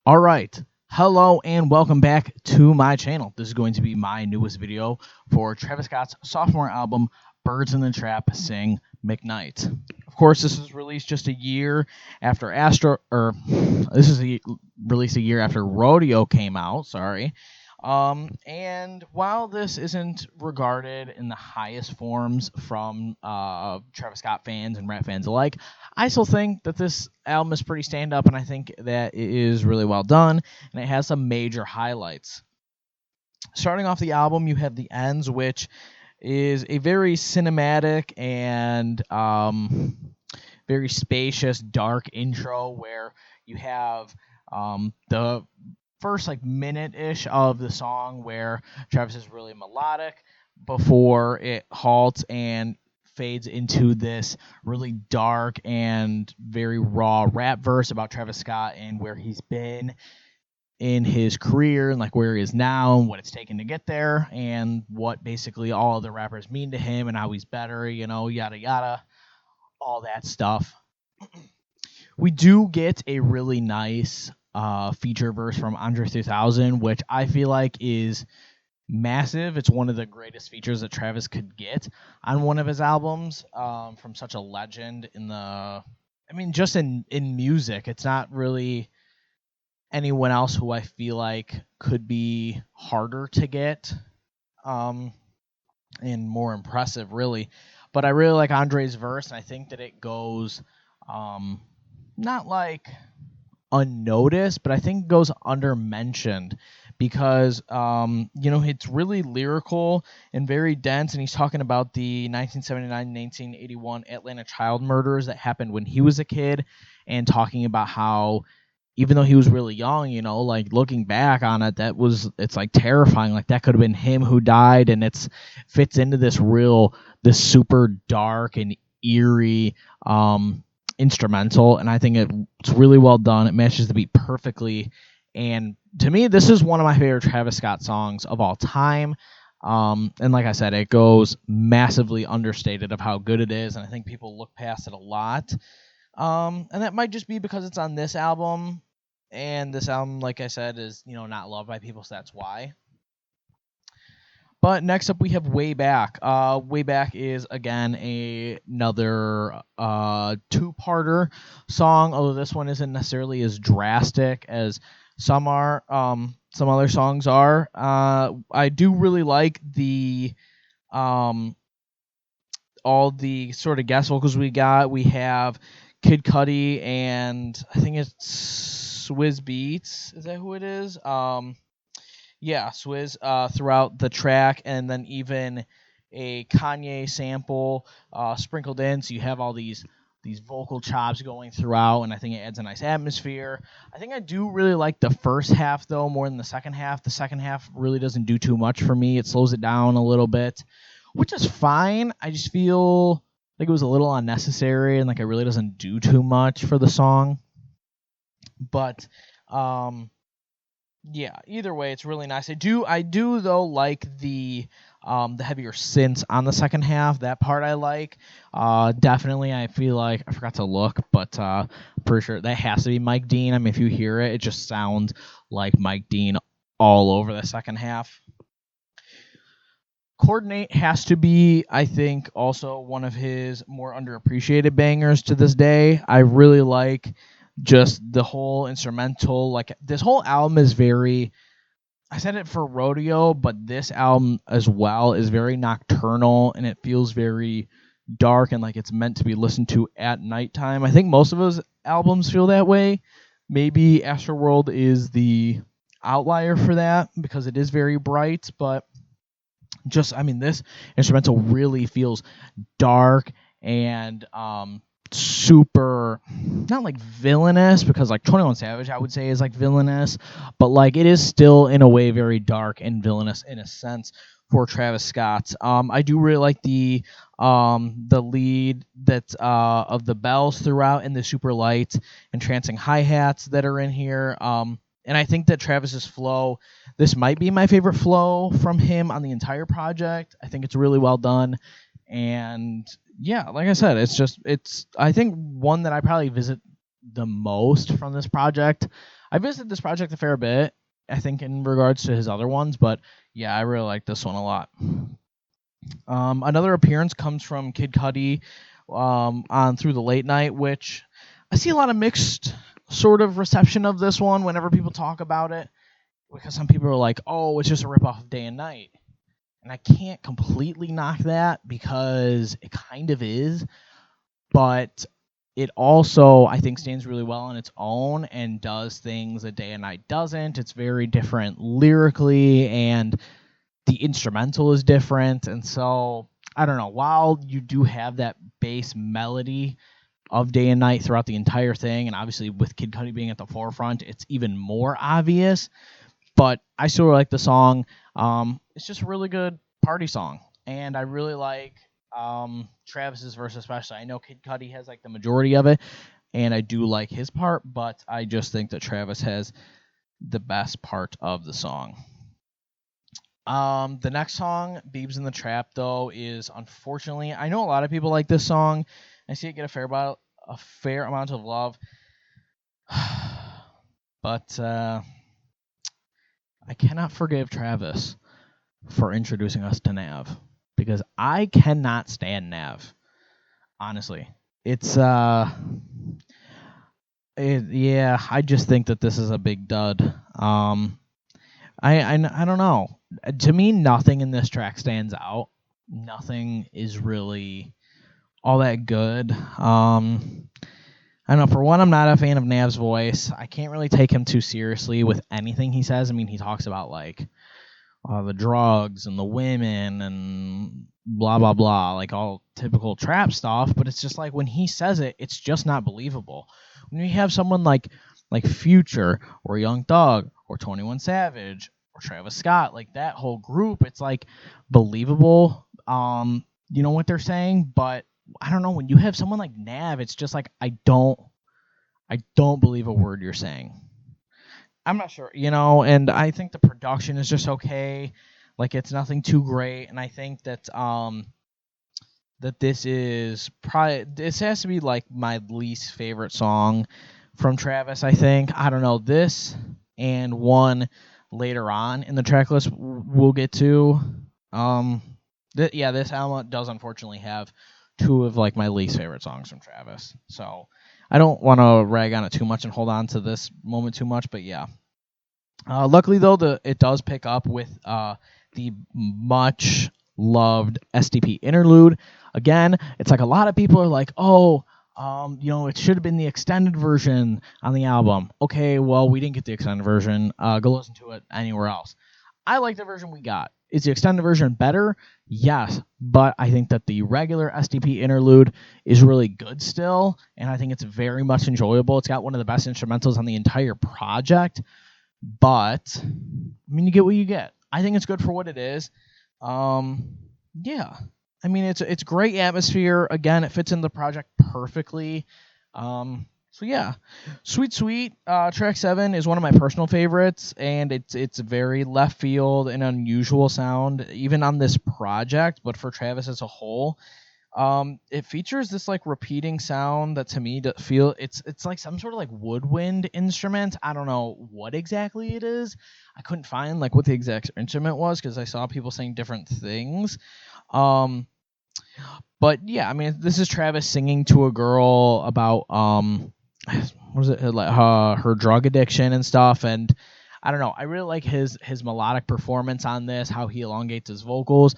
All right. Hello and welcome back to my channel. This is going to be my newest video for Travis Scott's sophomore album, Birds in the Trap Sing McKnight. Of course, this was released just a year after released a year after Rodeo came out, sorry. And while this isn't regarded in the highest forms from Travis Scott fans and rap fans alike, I still think that this album is pretty stand-up, and I think that it is really well done, and it has some major highlights. Starting off the album, you have The Ends, which is a very cinematic and very spacious, dark intro where you have the first minute-ish of the song where Travis is really melodic before it halts and fades into this really dark and very raw rap verse about Travis Scott and where he's been in his career and where he is now and what it's taken to get there and what basically all the rappers mean to him and how he's better, yada yada, all that stuff. We do get a really nice feature verse from Andre 3000, which I feel like is massive. It's one of the greatest features that Travis could get on one of his albums from such a legend just in music. It's not really anyone else who I feel like could be harder to get and more impressive, really. But I really like Andre's verse, and I think that it goes not unnoticed, but I think goes undermentioned because it's really lyrical and very dense, and he's talking about the 1979-1981 Atlanta child murders that happened when he was a kid, and talking about how even though he was really young, looking back on it, it's terrifying. That could have been him who died, and it fits into this super dark and eerie instrumental, and I think it's really well done. It matches the beat perfectly, and to me, this is one of my favorite Travis Scott songs of all time. And like I said, it goes massively understated of how good it is, and I think people look past it a lot. And that might just be because it's on this album, and this album, like I said, is not loved by people, so that's why. But next up, we have Way Back. Way Back is, again, another two-parter song, although this one isn't necessarily as drastic as some other songs are. I do really like all the sort of guest vocals we got. We have Kid Cudi and I think it's Swizz Beatz. Is that who it is? Yeah, Swizz throughout the track, and then even a Kanye sample sprinkled in, so you have all these vocal chops going throughout, and I think it adds a nice atmosphere. I think I do really like the first half, though, more than the second half. The second half really doesn't do too much for me. It slows it down a little bit, which is fine. I just feel like it was a little unnecessary, and it really doesn't do too much for the song. But yeah, either way, it's really nice. I do though like the heavier synths on the second half. That part I like. Definitely, I feel like I forgot to look, but pretty sure that has to be Mike Dean. I mean, if you hear it, it just sounds like Mike Dean all over the second half. Coordinate has to be, I think, also one of his more underappreciated bangers to this day. I really like just the whole instrumental. This whole album is very, I said it for Rodeo, but this album as well is very nocturnal, and it feels very dark and like it's meant to be listened to at nighttime. I think most of his albums feel that way. Maybe Astroworld is the outlier for that because it is very bright, but this instrumental really feels dark and super, not villainous, because 21 Savage I would say is villainous, but it is still in a way very dark and villainous in a sense for Travis Scott. I do really like the lead that of the bells throughout and the super light entrancing hi-hats that are in here. And I think that Travis's flow, this might be my favorite flow from him on the entire project. I think it's really well done. And yeah, like I said, it's I think one that I probably visit the most from this project. I visited this project a fair bit, I think, in regards to his other ones, but yeah, I really like this one a lot. Another appearance comes from Kid Cudi on Through the Late Night, which I see a lot of mixed sort of reception of this one whenever people talk about it, because some people are like, oh, it's just a ripoff of Day and Night. And I can't completely knock that because it kind of is, but it also, I think, stands really well on its own and does things that Day and Night doesn't. It's very different lyrically, and the instrumental is different. And so, I don't know, while you do have that bass melody of Day and Night throughout the entire thing, and obviously with Kid Cudi being at the forefront, it's even more obvious, but I still like the song. It's just a really good party song, and I really like Travis's verse especially. I know Kid Cudi has like the majority of it, and I do like his part, but I just think that Travis has the best part of the song. The next song, Beebs in the Trap, though, is unfortunately, I know a lot of people like this song. I see it get a fair amount of love, but I cannot forgive Travis for introducing us to Nav, because I cannot stand Nav. Honestly, it's yeah, I just think that this is a big dud. I don't know. To me, nothing in this track stands out. Nothing is really all that good. I don't know. For one, I'm not a fan of Nav's voice. I can't really take him too seriously with anything he says. I mean, he talks about like the drugs and the women and blah blah blah, like all typical trap stuff. But it's just like when he says it, it's just not believable. When you have someone like Future or Young Thug or 21 Savage or Travis Scott, like that whole group, it's like believable. You know what they're saying, but I don't know, when you have someone like Nav, it's just like I don't believe a word you're saying. I'm not sure, and I think the production is just okay. Like, it's nothing too great, and I think that that this has to be like my least favorite song from Travis, I think. I don't know, this and one later on in the track list we'll get to. This album does unfortunately have two of like my least favorite songs from Travis. So I don't want to rag on it too much and hold on to this moment too much, but yeah. Luckily though, it does pick up with the much loved SDP interlude. Again, it's like a lot of people are like, oh, it should have been the extended version on the album. Okay, well, we didn't get the extended version. Go listen to it anywhere else. I like the version we got. Is the extended version better? Yes, but I think that the regular SDP interlude is really good still, and I think it's very much enjoyable. It's got one of the best instrumentals on the entire project, but, I mean, you get what you get. I think it's good for what it is. Yeah. I mean, it's great atmosphere. Again, it fits in the project perfectly. So yeah, Sweet Sweet, track 7 is one of my personal favorites, and it's very left field and unusual sound, even on this project, but for Travis as a whole. It features this like repeating sound that to me it's like some sort of like woodwind instrument. I don't know what exactly it is. I couldn't find like what the exact instrument was because I saw people saying different things. But yeah, I mean, this is Travis singing to a girl about what was it, like her drug addiction and stuff, and I don't know. I really like his melodic performance on this, how he elongates his vocals.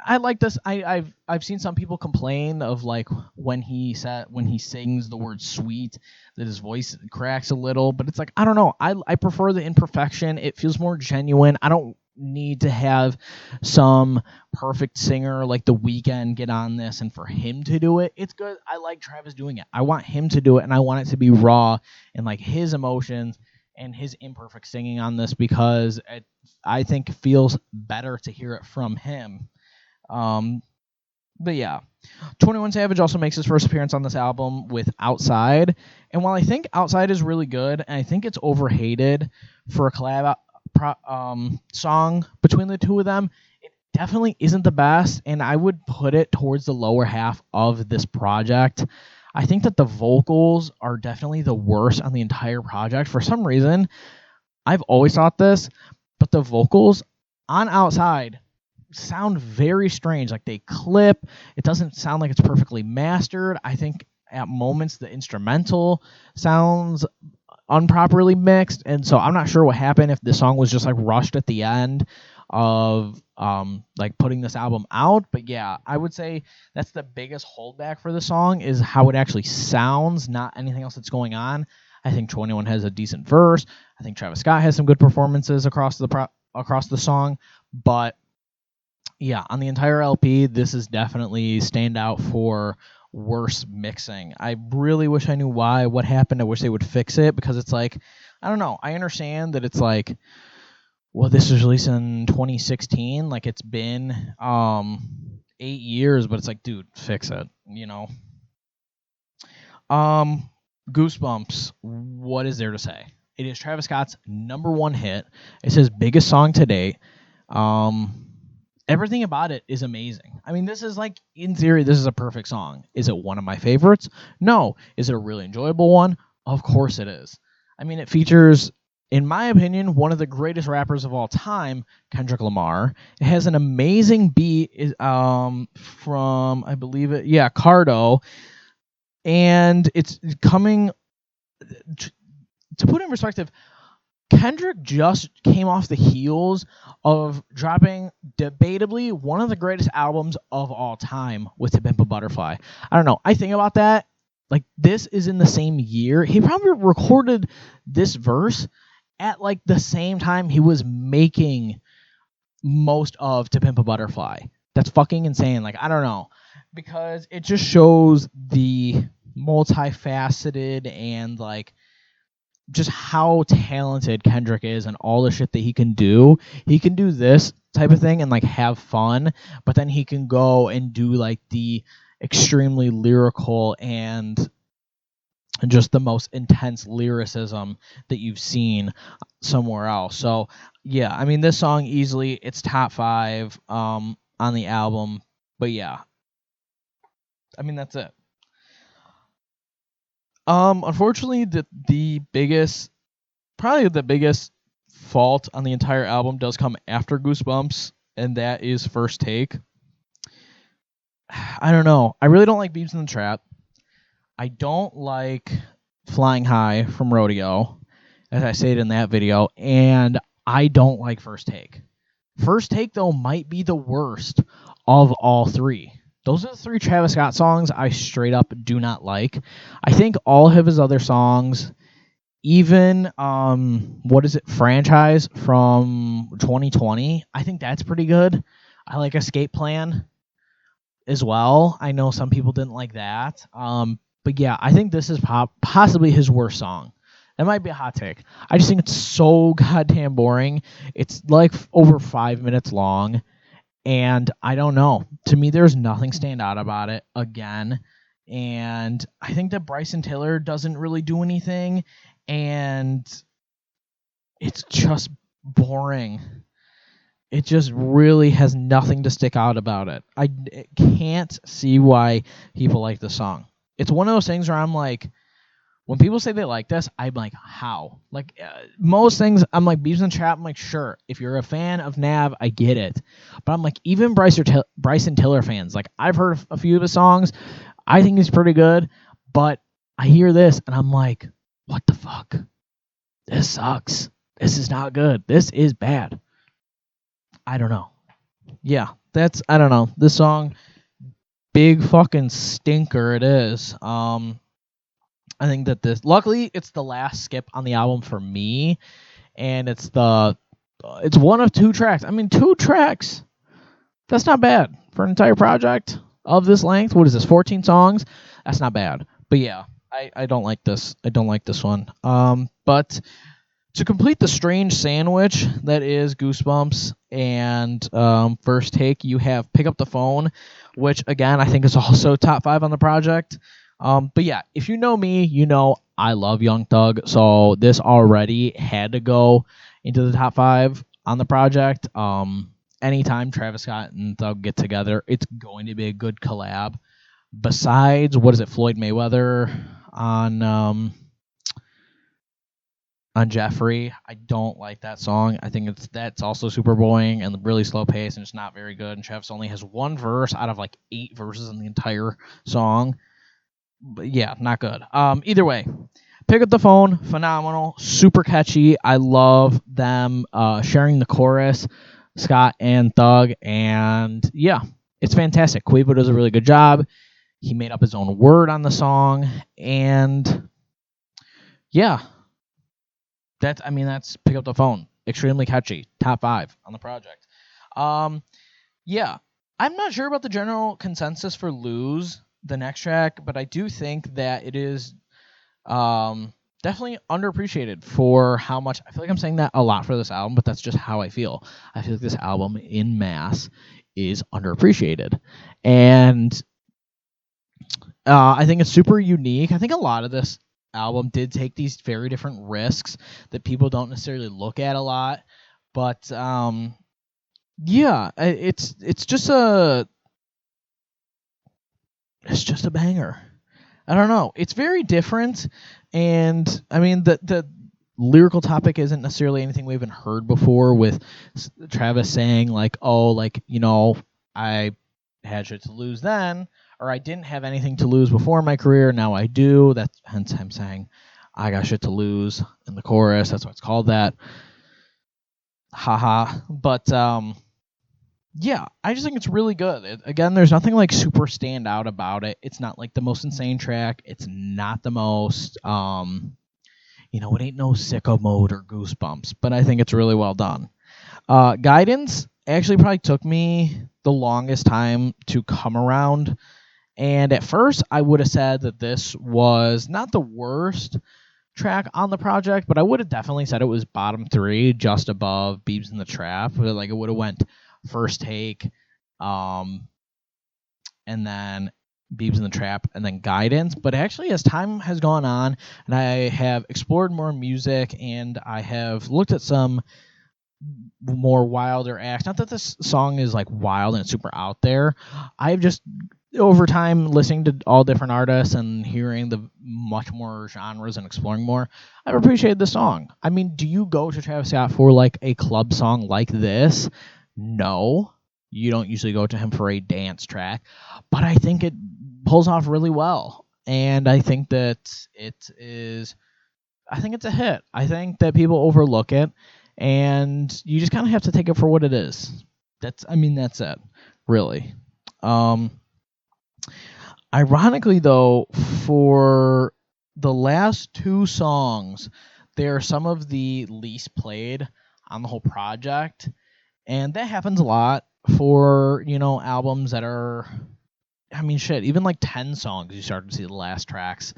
I like this. I've seen some people complain of like when he sings the word sweet that his voice cracks a little, but it's like I don't know. I prefer the imperfection. It feels more genuine. I don't need to have some perfect singer like The Weeknd get on this and for him to do it. It's good. I like Travis doing it. I want him to do it, and I want it to be raw and like his emotions and his imperfect singing on this because I think it feels better to hear it from him. But yeah, 21 Savage also makes his first appearance on this album with Outside, and while I think Outside is really good, and I think it's overhated for a collab song between the two of them, it definitely isn't the best, and I would put it towards the lower half of this project. I think that the vocals are definitely the worst on the entire project. For some reason, I've always thought this, but the vocals on Outside sound very strange. Like they clip. It doesn't sound like it's perfectly mastered. I think at moments the instrumental sounds improperly mixed, and so I'm not sure what happened, if the song was just like rushed at the end of like putting this album out. But yeah, I would say that's the biggest holdback for the song, is how it actually sounds, not anything else that's going on. I think 21 has a decent verse. I think Travis Scott has some good performances across the song, but yeah, on the entire LP, this is definitely standout for worse mixing. I really wish I knew what happened. I wish they would fix it, because it's like, I don't know. I understand that it's like, well, this was released in 2016. Like, it's been 8 years, but it's like, dude, fix it, you know? Goosebumps, what is there to say? It is Travis Scott's #1 hit. It's his biggest song to date. Everything about it is amazing. I mean, this is like, in theory, this is a perfect song. Is it one of my favorites? No. Is it a really enjoyable one? Of course it is. I mean, it features, in my opinion, one of the greatest rappers of all time, Kendrick Lamar. It has an amazing beat from, I believe it, yeah, Cardo. And it's coming, to put in perspective, Kendrick just came off the heels of dropping debatably one of the greatest albums of all time with To Pimp a Butterfly. I don't know. I think about that. Like, this is in the same year. He probably recorded this verse at like the same time he was making most of To Pimp a Butterfly. That's fucking insane. Like, I don't know. Because it just shows the multifaceted and like just how talented Kendrick is and all the shit that he can do. He can do this type of thing and like have fun, but then he can go and do like the extremely lyrical and just the most intense lyricism that you've seen somewhere else. So yeah, I mean, this song easily, it's top 5 on the album. But yeah, I mean, that's it. Unfortunately, probably the biggest fault on the entire album does come after Goosebumps, and that is First Take. I don't know. I really don't like Beeps in the Trap. I don't like Flying High from Rodeo, as I stated in that video, and I don't like First Take. First Take, though, might be the worst of all 3. Those are the 3 Travis Scott songs I straight up do not like. I think all of his other songs, even Franchise from 2020, I think that's pretty good. I like Escape Plan as well. I know some people didn't like that. But yeah, I think this is possibly his worst song. That might be a hot take. I just think it's so goddamn boring. It's like over 5 minutes long. And I don't know. To me, there's nothing stand out about it again. And I think that Bryson Tiller doesn't really do anything. And it's just boring. It just really has nothing to stick out about it. I can't see why people like the song. It's one of those things where I'm like, when people say they like this, I'm like, how? Like, most things, I'm like, Beeps in the Trap, I'm like, sure. If you're a fan of Nav, I get it. But I'm like, even Bryson Tiller fans, like, I've heard a few of his songs. I think he's pretty good. But I hear this, and I'm like, what the fuck? This sucks. This is not good. This is bad. I don't know. Yeah, I don't know. This song, big fucking stinker it is. I think that luckily, it's the last skip on the album for me, and it's one of 2 tracks. I mean, 2 tracks, that's not bad for an entire project of this length. What is this, 14 songs? That's not bad. But yeah, I don't like this. I don't like this one. But to complete the strange sandwich that is Goosebumps and First Take, you have Pick Up the Phone, which, again, I think is also top 5 on the project. But yeah, if you know me, you know I love Young Thug, so this already had to go into the top 5 on the project. Anytime Travis Scott and Thug get together, it's going to be a good collab. besides, what is it, Floyd Mayweather on Jeffrey. I don't like that song. I think that's also super boring and really slow pace and it's not very good. And Travis only has one verse out of like 8 verses in the entire song. But yeah, not good. Either way, Pick Up the Phone, phenomenal, super catchy. I love them sharing the chorus, Scott and Thug, and yeah, it's fantastic. Quavo does a really good job. He made up his own word on the song, and yeah, that's Pick Up the Phone. Extremely catchy. Top 5 on the project. Yeah, I'm not sure about the general consensus for Lose, the next track, but I do think that it is definitely underappreciated for how much. I feel like I'm saying that a lot for this album, but that's just how I feel. I feel like this album in mass is underappreciated, and I think it's super unique. I think a lot of this album did take these very different risks that people don't necessarily look at a lot, but yeah, it's just a banger. I don't know. It's very different, and I mean the lyrical topic isn't necessarily anything we haven't heard before. With Travis saying like, "Oh, like I had shit to lose then, or I didn't have anything to lose before my career. Now I do." That's hence him saying, "I got shit to lose" in the chorus. That's why it's called that. Haha. But yeah, I just think it's really good. Again, there's nothing like super stand out about it. It's not like the most insane track. It's not the most it ain't no Sicko Mode or Goosebumps, but I think it's really well done. Guidance actually probably took me the longest time to come around. And at first, I would have said that this was not the worst track on the project, but I would have definitely said it was bottom 3, just above Beebs in the Trap. Like it would have went First Take, and then Beebs in the Trap, and then Guidance. But actually, as time has gone on, and I have explored more music, and I have looked at some more wilder acts. Not that this song is like wild and super out there. I've just over time listening to all different artists and hearing the much more genres and exploring more, I've appreciated the song. I mean, do you go to Travis Scott for like a club song like this? No, you don't usually go to him for a dance track, but I think it pulls off really well, and I think that it's a hit. I think that people overlook it, and you just kind of have to take it for what it is. That's it, really. Ironically, though, for the last 2 songs, they are some of the least played on the whole project, and that happens a lot for albums that are. I mean, shit. Even like 10 songs, you start to see the last tracks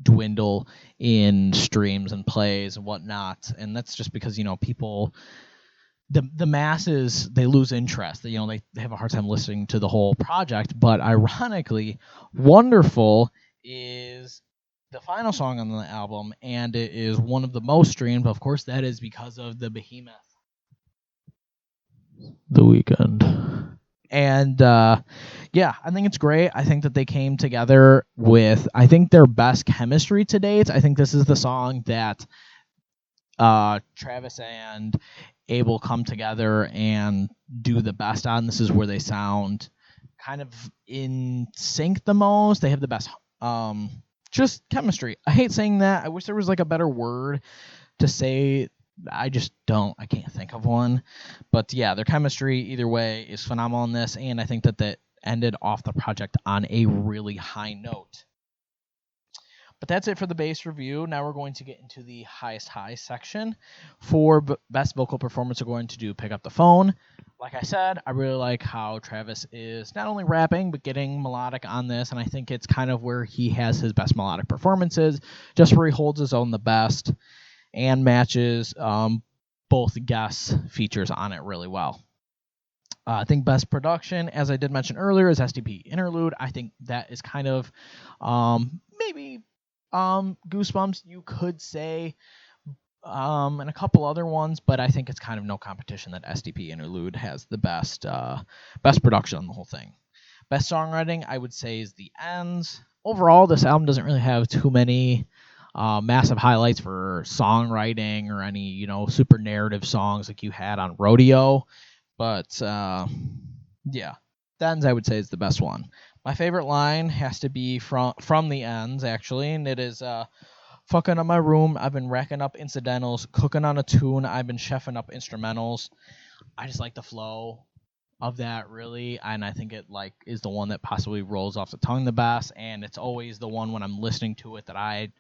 dwindle in streams and plays and whatnot, and that's just because people, the masses, they lose interest. They have a hard time listening to the whole project. But ironically, Wonderful is the final song on the album, and it is one of the most streamed. Of course, that is because of the behemoth, The Weeknd. And yeah, I think it's great. I think that they came together with, I think, their best chemistry to date. I think this is the song that Travis and Abel come together and do the best on. This is where they sound kind of in sync the most. They have the best just chemistry. I hate saying that. I wish there was like a better word to say. I can't think of one. But yeah, their chemistry either way is phenomenal in this, and I think that ended off the project on a really high note. But that's it for the bass review. Now we're going to get into the highest high section. For best vocal performance, we're going to do Pick Up the Phone. Like I said, I really like how Travis is not only rapping, but getting melodic on this, and I think it's kind of where he has his best melodic performances, just where he holds his own the best and matches both guest features on it really well. I think best production, as I did mention earlier, is SDP Interlude. I think that is kind of maybe Goosebumps, you could say, and a couple other ones, but I think it's kind of no competition that SDP Interlude has the best production on the whole thing. Best songwriting, I would say, is The Ends. Overall, this album doesn't really have too many massive highlights for songwriting or any, super narrative songs like you had on Rodeo. But, yeah, The Ends, I would say, is the best one. My favorite line has to be from The Ends, actually, and it is, fucking up my room, I've been racking up incidentals, cooking on a tune, I've been chefing up instrumentals. I just like the flow of that, really, and I think it is the one that possibly rolls off the tongue the best, and it's always the one when I'm listening to it that I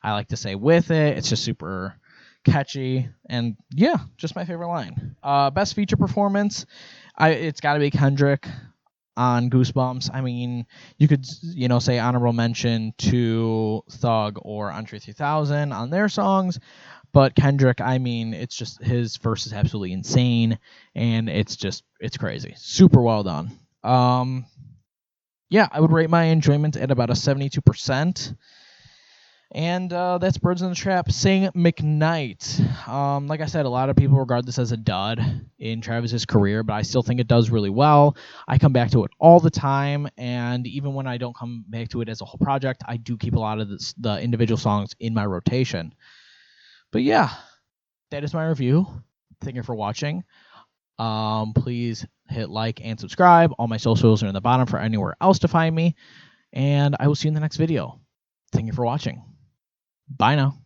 like to say with it. It's just super catchy, and yeah, just my favorite line. Best feature performance, it's got to be Kendrick on Goosebumps. I mean, you could, say honorable mention to Thug or Andre 3000 on their songs, but Kendrick, I mean, it's just his verse is absolutely insane, and it's crazy. Super well done. Yeah, I would rate my enjoyment at about a 72%. And that's Birds in the Trap Sing McKnight. Like I said, a lot of people regard this as a dud in Travis's career, but I still think it does really well. I come back to it all the time, and even when I don't come back to it as a whole project, I do keep a lot of the individual songs in my rotation. But yeah, that is my review. Thank you for watching. Please hit like and subscribe. All my socials are in the bottom for anywhere else to find me, and I will see you in the next video. Thank you for watching. Bye now.